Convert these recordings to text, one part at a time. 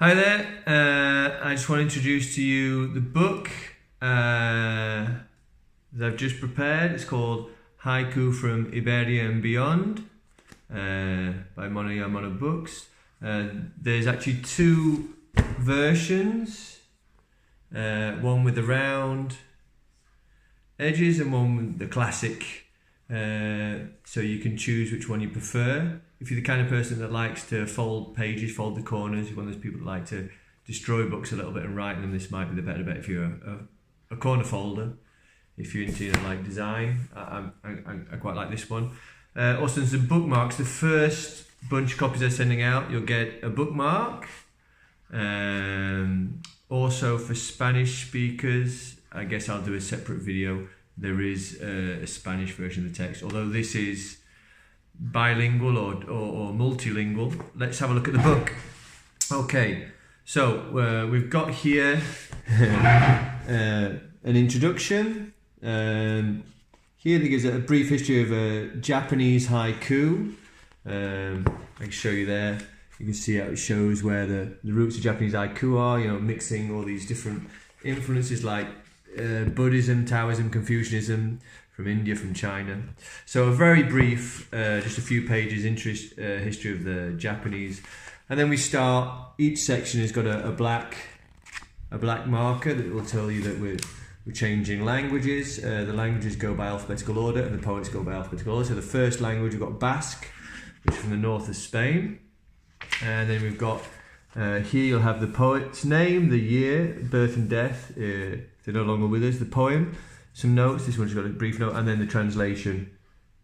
Hi there, I just want to introduce to you the book that I've just prepared. It's called Haiku from Iberia and Beyond by Mono Books. There's actually two versions, one with the round edges and one with the classic, so you can choose which one you prefer. If you're the kind of person that likes to fold pages, fold the corners, you're one of those people that like to destroy books a little bit and write them, this might be the better bet if you're a corner folder. If you're into like design, I quite like this one. Also, there's some bookmarks. The first bunch of copies they're sending out, you'll get a bookmark. Also for Spanish speakers, I guess I'll do a separate video. There is a Spanish version of the text, although this is bilingual or multilingual. Let's have a look at the book. Okay, so we've got here an introduction. Here it gives a brief history of Japanese haiku. I can show you there. You can see how it shows where the roots of Japanese haiku are, you know, mixing all these different influences like Buddhism, Taoism, Confucianism, from India, from China. So a very brief, just a few pages, history of the Japanese. And then we start, each section has got a black marker that will tell you that we're changing languages. The languages go by alphabetical order and the poets go by alphabetical order. So the first language, we've got Basque, which is from the north of Spain. And then we've got, here you'll have the poet's name, the year, birth and death, if they're no longer with us, the poem, some notes, this one's got a brief note, and then the translation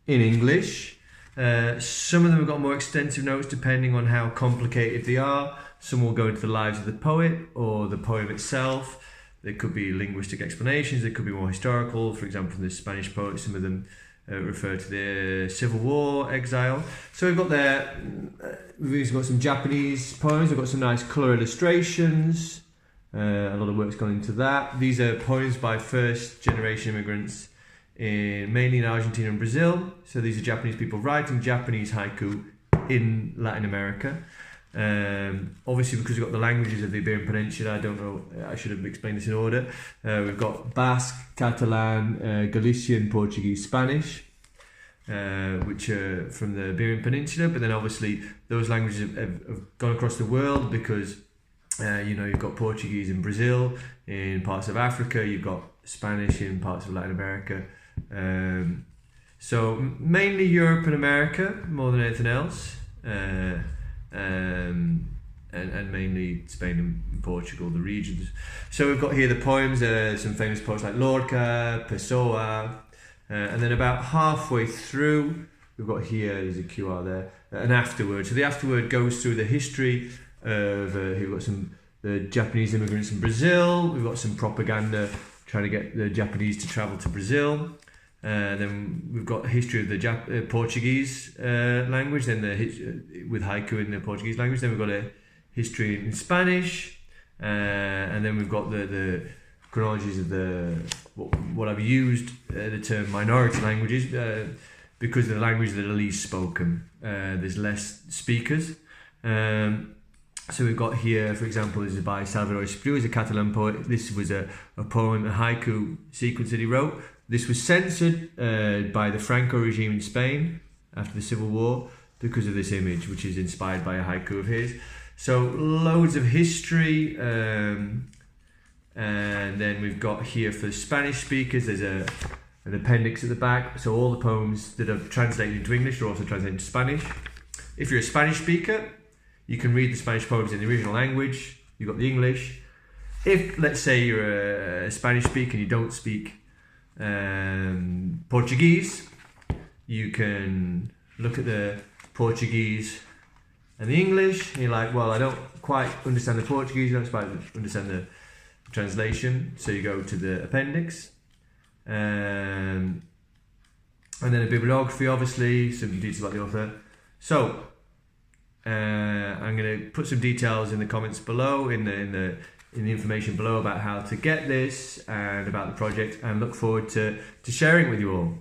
in English. Some of them have got more extensive notes depending on how complicated they are. Some will go into the lives of the poet or the poem itself. There could be linguistic explanations, there could be more historical. For example, from the Spanish poets, some of them refer to the Civil War, exile. So we've got there, we've got some Japanese poems, we've got some nice colour illustrations. A lot of work's gone into that. These are poems by first generation immigrants mainly in Argentina and Brazil. So these are Japanese people writing Japanese haiku in Latin America. Obviously, because we've got the languages of the Iberian Peninsula, I don't know, I should have explained this in order. We've got Basque, Catalan, Galician, Portuguese, Spanish, which are from the Iberian Peninsula. But then obviously those languages have gone across the world because you know, you've got Portuguese in Brazil, in parts of Africa, you've got Spanish in parts of Latin America. So mainly Europe and America more than anything else, and mainly Spain and Portugal, the regions. So we've got here the poems, some famous poets like Lorca, Pessoa, and then about halfway through, we've got here, there's a QR there, an afterword. So the afterword goes through the history of we've got some the Japanese immigrants in Brazil. We've got some propaganda trying to get the Japanese to travel to Brazil. Then we've got history of the Portuguese language. Then with haiku in the Portuguese language. Then we've got a history in Spanish, and then we've got the chronologies of what I've used the term minority languages because of the language that are least spoken. There's less speakers. So we've got here, for example, this is by Salvador Espriu, he's a Catalan poet. This was a poem, a haiku sequence that he wrote. This was censored by the Franco regime in Spain after the Civil War because of this image, which is inspired by a haiku of his. So loads of history. And then we've got here for Spanish speakers, there's an appendix at the back. So all the poems that are translated into English are also translated into Spanish. If you're a Spanish speaker, you can read the Spanish poems in the original language. You've got the English. If, let's say, you're a Spanish speaker and you don't speak Portuguese, you can look at the Portuguese and the English, and you're like, well, I don't quite understand the Portuguese, I don't quite understand the translation. So you go to the appendix. And then a bibliography, obviously, some details about the author. So, I'm going to put some details in the comments below, in the information below about how to get this and about the project, and look forward to sharing it with you all.